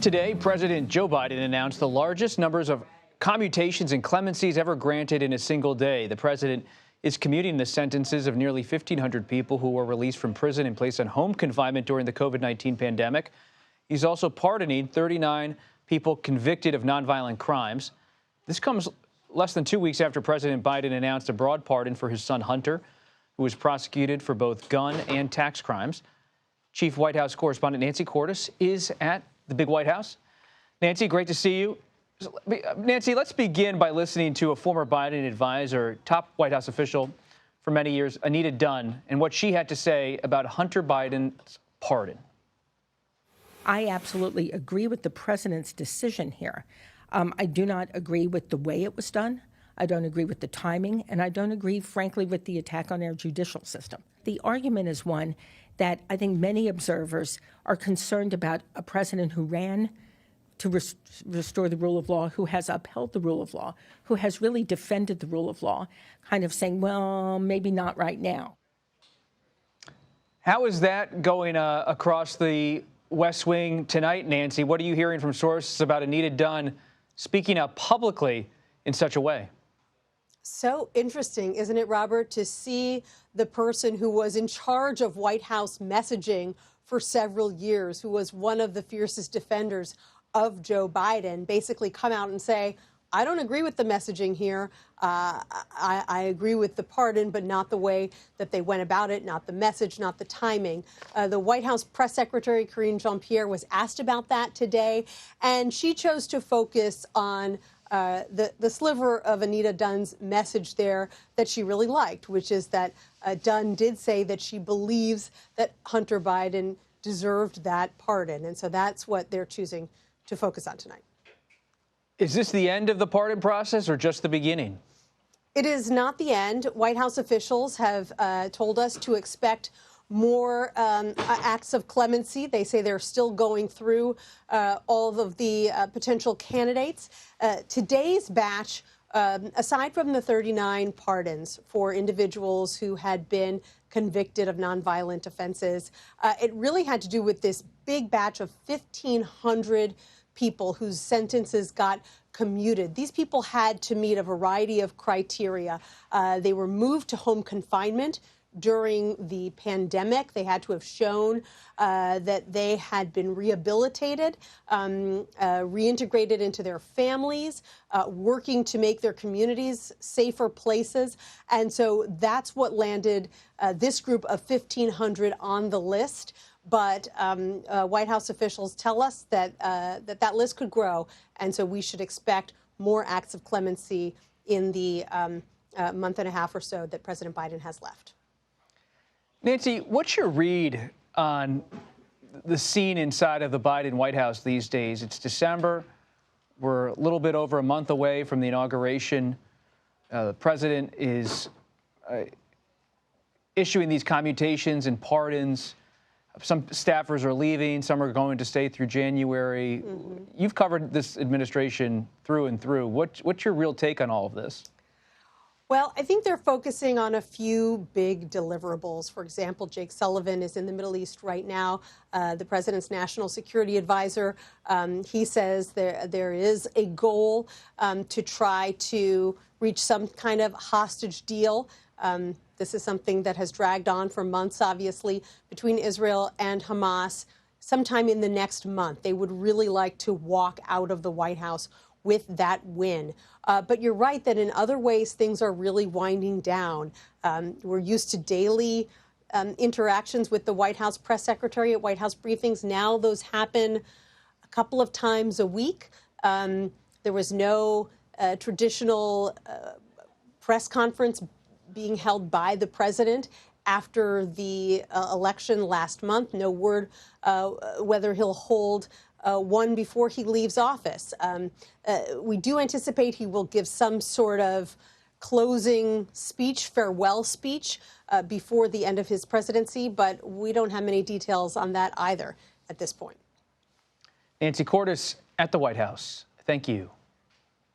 Today, President Joe Biden announced the largest numbers of commutations and clemencies ever granted in a single day. The president is commuting the sentences of nearly 1,500 people who were released from prison and placed on home confinement during the COVID-19 pandemic. He's also pardoning 39 people convicted of nonviolent crimes. This comes less than 2 weeks after President Biden announced a broad pardon for his son Hunter, who was prosecuted for both gun and tax crimes. Chief White House correspondent Nancy Cordes is at the big White House. Nancy, great to see you. Nancy, let's begin by listening to a former Biden advisor, top White House official for many years, Anita Dunn, and what she had to say about Hunter Biden's pardon. I absolutely agree with the president's decision here. I do not agree with the way it was done. I don't agree with the timing, and I don't agree, frankly, with the attack on our judicial system. The argument is one that I think many observers are concerned about a president who ran to restore the rule of law, who has upheld the rule of law, who has really defended the rule of law, kind of saying, well, maybe not right now. How is that going across the West Wing tonight, Nancy? What are you hearing from sources about Anita Dunn speaking out publicly in such a way? So interesting, isn't it, Robert, to see the person who was in charge of White House messaging for several years, who was one of the fiercest defenders of Joe Biden, basically come out and say, I don't agree with the messaging here. I agree with the pardon, but not the way that they went about it, not the message, not the timing. The White House press secretary, Karine Jean-Pierre, was asked about that today, and she chose to focus on the sliver of Anita Dunn's message there that she really liked, which is that Dunn did say that she believes that Hunter Biden deserved that pardon. And so that's what they're choosing to focus on tonight. Is this the end of the pardon process or just the beginning? It is not the end. White House officials have told us to expect more acts of clemency. They say they're still going through all of the potential candidates. Today's batch, aside from the 39 pardons for individuals who had been convicted of nonviolent offenses, it really had to do with this big batch of 1,500 people whose sentences got commuted. These people had to meet a variety of criteria. They were moved to home confinement during the pandemic. They had to have shown that they had been rehabilitated, reintegrated into their families, working to make their communities safer places. And so that's what landed this group of 1,500 on the list. But White House officials tell us that that list could grow, and so we should expect more acts of clemency in the month and a half or so that President Biden has left. Nancy, what's your read on the scene inside of the Biden White House these days? It's December. We're a little bit over a month away from the inauguration. The president is issuing these commutations and pardons. Some staffers are leaving. Some are going to stay through January. Mm-hmm. You've covered this administration through and through. What's your real take on all of this? Well, I think they're focusing on a few big deliverables. For example, Jake Sullivan is in the Middle East right now, the president's national security advisor. He says there is a goal to try to reach some kind of hostage deal. This is something that has dragged on for months, obviously, between Israel and Hamas. Sometime in the next month, they would really like to walk out of the White House with that win. But you're right that in other ways, things are really winding down. We're used to daily interactions with the White House press secretary at White House briefings. Now those happen a couple of times a week. There was no traditional press conference being held by the president after the election last month. No word whether he'll hold one before he leaves office. We do anticipate he will give some sort of closing speech, farewell speech, before the end of his presidency, but we don't have many details on that either at this point. Nancy Cordes at the White House. Thank you.